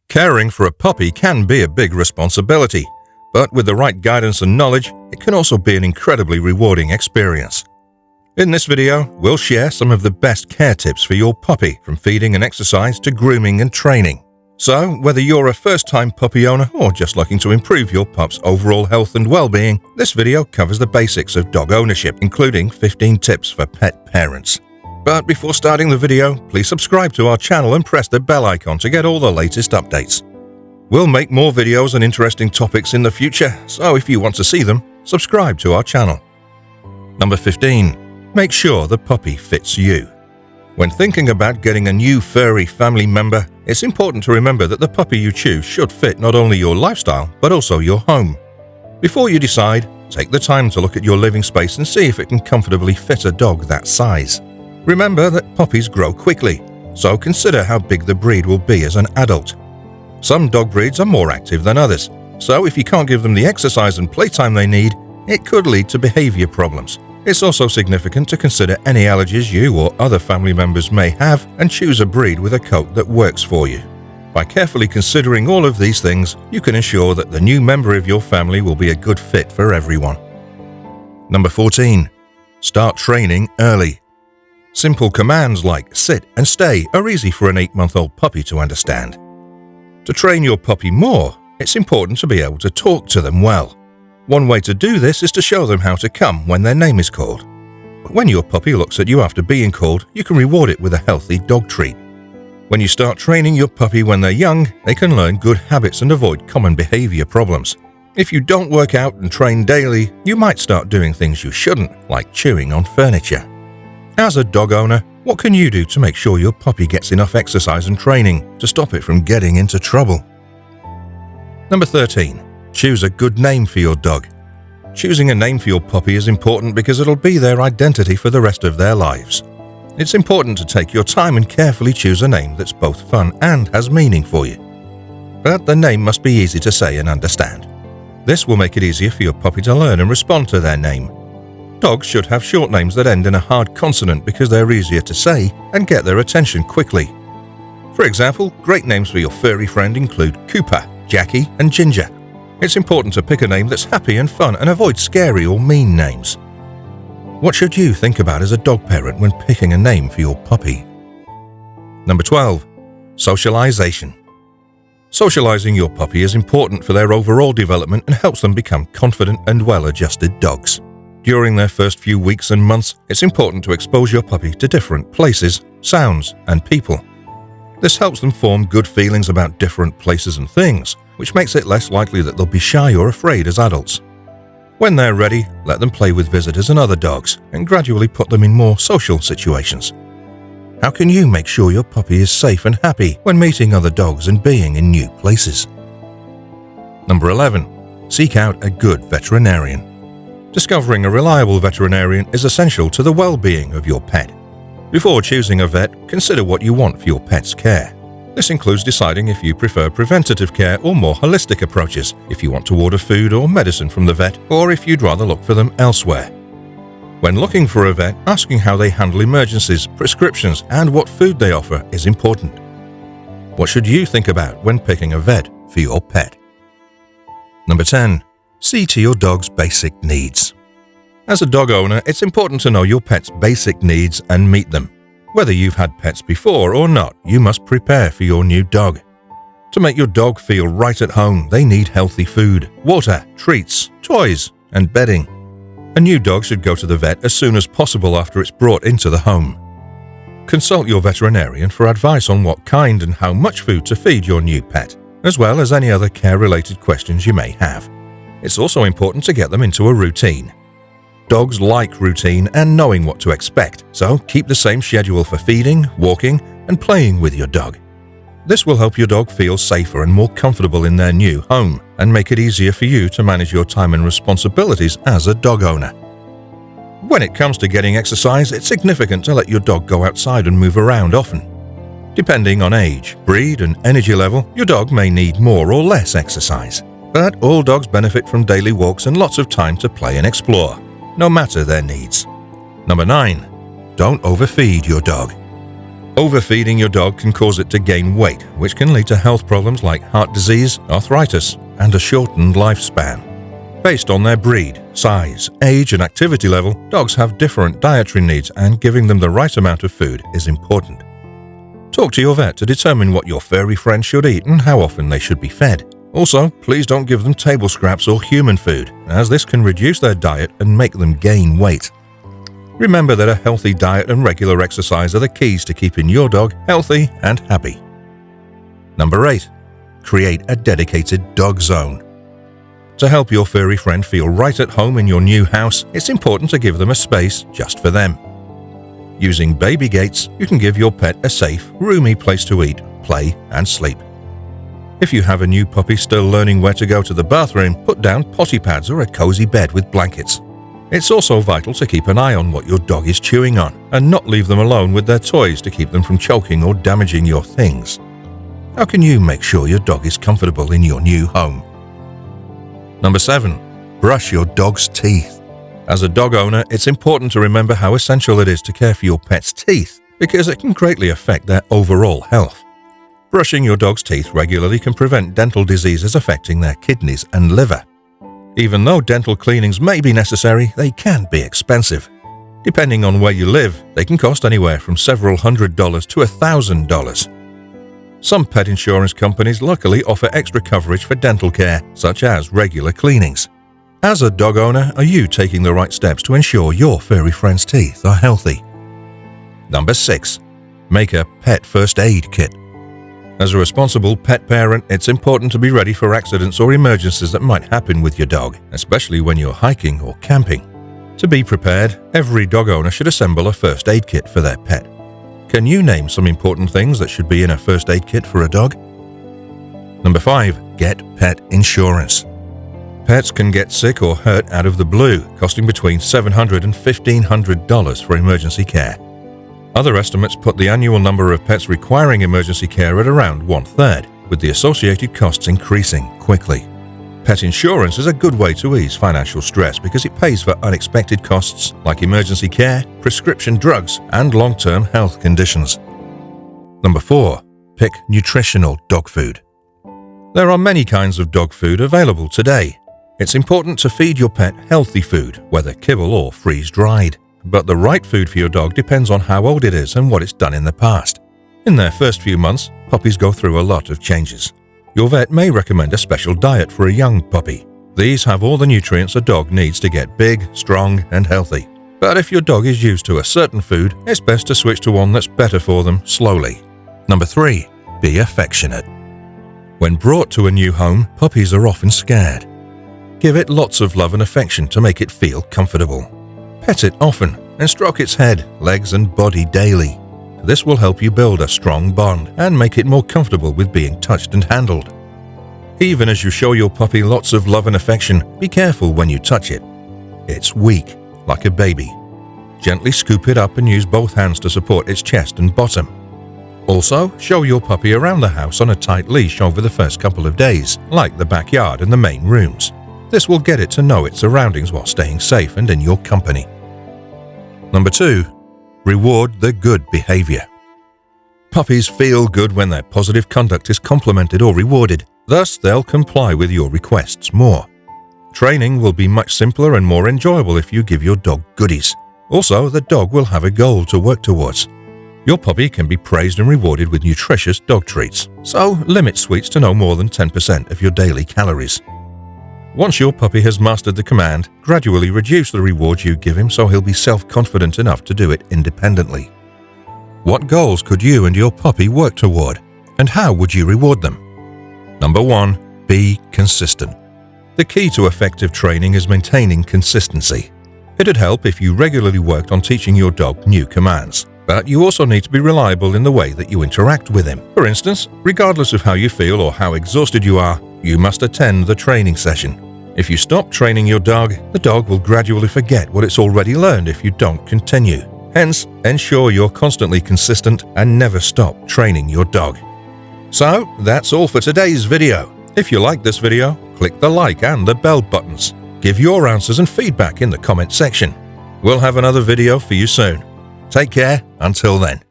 Caring for a puppy can be a big responsibility, but with the right guidance and knowledge, it can also be an incredibly rewarding experience. In this video, we'll share some of the best care tips for your puppy, from feeding and exercise to grooming and training. So, whether you're a first-time puppy owner or just looking to improve your pup's overall health and well-being, this video covers the basics of dog ownership, including 15 tips for pet parents. But before starting the video, please subscribe to our channel and press the bell icon to get all the latest updates. We'll make more videos on interesting topics in the future, so if you want to see them, subscribe to our channel. Number 15. Make sure the puppy fits you. When thinking about getting a new furry family member, it's important to remember that the puppy you choose should fit not only your lifestyle, but also your home. Before you decide, take the time to look at your living space and see if it can comfortably fit a dog that size. Remember that puppies grow quickly, so consider how big the breed will be as an adult. Some dog breeds are more active than others, so if you can't give them the exercise and playtime they need, it could lead to behavior problems. It's also significant to consider any allergies you or other family members may have and choose a breed with a coat that works for you. By carefully considering all of these things, you can ensure that the new member of your family will be a good fit for everyone. Number 14. Start training early. Simple commands like sit and stay are easy for an 8-month-old puppy to understand. To train your puppy more, it's important to be able to talk to them well. One way to do this is to show them how to come when their name is called. When your puppy looks at you after being called, you can reward it with a healthy dog treat. When you start training your puppy when they're young, they can learn good habits and avoid common behavior problems. If you don't work out and train daily, you might start doing things you shouldn't, like chewing on furniture. As a dog owner, what can you do to make sure your puppy gets enough exercise and training to stop it from getting into trouble? Number 13. Choose a good name for your dog. Choosing a name for your puppy is important because it'll be their identity for the rest of their lives. It's important to take your time and carefully choose a name that's both fun and has meaning for you. But the name must be easy to say and understand. This will make it easier for your puppy to learn and respond to their name. Dogs should have short names that end in a hard consonant because they're easier to say and get their attention quickly. For example, great names for your furry friend include Cooper, Jackie, and Ginger. It's important to pick a name that's happy and fun and avoid scary or mean names. What should you think about as a dog parent when picking a name for your puppy? Number 12. Socialization. Socializing your puppy is important for their overall development and helps them become confident and well-adjusted dogs. During their first few weeks and months, it's important to expose your puppy to different places, sounds, and people. This helps them form good feelings about different places and things, which makes it less likely that they'll be shy or afraid as adults. When they're ready, let them play with visitors and other dogs, and gradually put them in more social situations. How can you make sure your puppy is safe and happy when meeting other dogs and being in new places? Number 11. Seek out a good veterinarian. Discovering a reliable veterinarian is essential to the well-being of your pet. Before choosing a vet, consider what you want for your pet's care. This includes deciding if you prefer preventative care or more holistic approaches, if you want to order food or medicine from the vet, or if you'd rather look for them elsewhere. When looking for a vet, asking how they handle emergencies, prescriptions, and what food they offer is important. What should you think about when picking a vet for your pet? Number 10. See to your dog's basic needs. As a dog owner, it's important to know your pet's basic needs and meet them. Whether you've had pets before or not, you must prepare for your new dog. To make your dog feel right at home, they need healthy food, water, treats, toys, and bedding. A new dog should go to the vet as soon as possible after it's brought into the home. Consult your veterinarian for advice on what kind and how much food to feed your new pet, as well as any other care-related questions you may have. It's also important to get them into a routine. Dogs like routine and knowing what to expect, so keep the same schedule for feeding, walking, and playing with your dog. This will help your dog feel safer and more comfortable in their new home and make it easier for you to manage your time and responsibilities as a dog owner. When it comes to getting exercise, it's significant to let your dog go outside and move around often. Depending on age, breed, and energy level, your dog may need more or less exercise. But all dogs benefit from daily walks and lots of time to play and explore, no matter their needs. Number 9. Don't overfeed your dog. Overfeeding your dog can cause it to gain weight, which can lead to health problems like heart disease, arthritis, and a shortened lifespan. Based on their breed, size, age, and activity level, dogs have different dietary needs, and giving them the right amount of food is important. Talk to your vet to determine what your furry friend should eat and how often they should be fed. Also, please don't give them table scraps or human food, as this can reduce their diet and make them gain weight. Remember that a healthy diet and regular exercise are the keys to keeping your dog healthy and happy. Number 8. Create a dedicated dog zone. To help your furry friend feel right at home in your new house, it's important to give them a space just for them. Using baby gates, you can give your pet a safe, roomy place to eat, play, and sleep. If you have a new puppy still learning where to go to the bathroom, put down potty pads or a cozy bed with blankets. It's also vital to keep an eye on what your dog is chewing on and not leave them alone with their toys to keep them from choking or damaging your things. How can you make sure your dog is comfortable in your new home? Number 7. Brush your dog's teeth. As a dog owner, it's important to remember how essential it is to care for your pet's teeth because it can greatly affect their overall health. Brushing your dog's teeth regularly can prevent dental diseases affecting their kidneys and liver. Even though dental cleanings may be necessary, they can be expensive. Depending on where you live, they can cost anywhere from several $100s to $1,000. Some pet insurance companies luckily offer extra coverage for dental care, such as regular cleanings. As a dog owner, are you taking the right steps to ensure your furry friend's teeth are healthy? Number 6. Make a pet first aid kit. As a responsible pet parent, it's important to be ready for accidents or emergencies that might happen with your dog, especially when you're hiking or camping. To be prepared, every dog owner should assemble a first aid kit for their pet. Can you name some important things that should be in a first aid kit for a dog? Number 5. Get pet insurance. Pets can get sick or hurt out of the blue, costing between $700 and $1,500 for emergency care. Other estimates put the annual number of pets requiring emergency care at around 1/3, with the associated costs increasing quickly. Pet insurance is a good way to ease financial stress because it pays for unexpected costs like emergency care, prescription drugs, and long-term health conditions. Number 4. Pick nutritional dog food. There are many kinds of dog food available today. It's important to feed your pet healthy food, whether kibble or freeze-dried. But the right food for your dog depends on how old it is and what it's done in the past. In their first few months, puppies go through a lot of changes. Your vet may recommend a special diet for a young puppy. These have all the nutrients a dog needs to get big, strong, and healthy. But if your dog is used to a certain food, it's best to switch to one that's better for them slowly. Number 3. Be affectionate. When brought to a new home, puppies are often scared. Give it lots of love and affection to make it feel comfortable. Pet it often and stroke its head, legs, and body daily. This will help you build a strong bond and make it more comfortable with being touched and handled. Even as you show your puppy lots of love and affection, be careful when you touch it. It's weak, like a baby. Gently scoop it up and use both hands to support its chest and bottom. Also, show your puppy around the house on a tight leash over the first couple of days, like the backyard and the main rooms. This will get it to know its surroundings while staying safe and in your company. Number 2. Reward the good behavior. Puppies feel good when their positive conduct is complimented or rewarded. Thus, they'll comply with your requests more. Training will be much simpler and more enjoyable if you give your dog goodies. Also, the dog will have a goal to work towards. Your puppy can be praised and rewarded with nutritious dog treats, so limit sweets to no more than 10% of your daily calories. Once your puppy has mastered the command, gradually reduce the rewards you give him so he'll be self-confident enough to do it independently. What goals could you and your puppy work toward, and how would you reward them? Number 1. Be consistent. The key to effective training is maintaining consistency. It'd help if you regularly worked on teaching your dog new commands, but you also need to be reliable in the way that you interact with him. For instance, regardless of how you feel or how exhausted you are, you must attend the training session. If you stop training your dog, the dog will gradually forget what it's already learned if you don't continue. Hence, ensure you're constantly consistent and never stop training your dog. So, that's all for today's video. If you like this video, click the like and the bell buttons. Give your answers and feedback in the comment section. We'll have another video for you soon. Take care until then.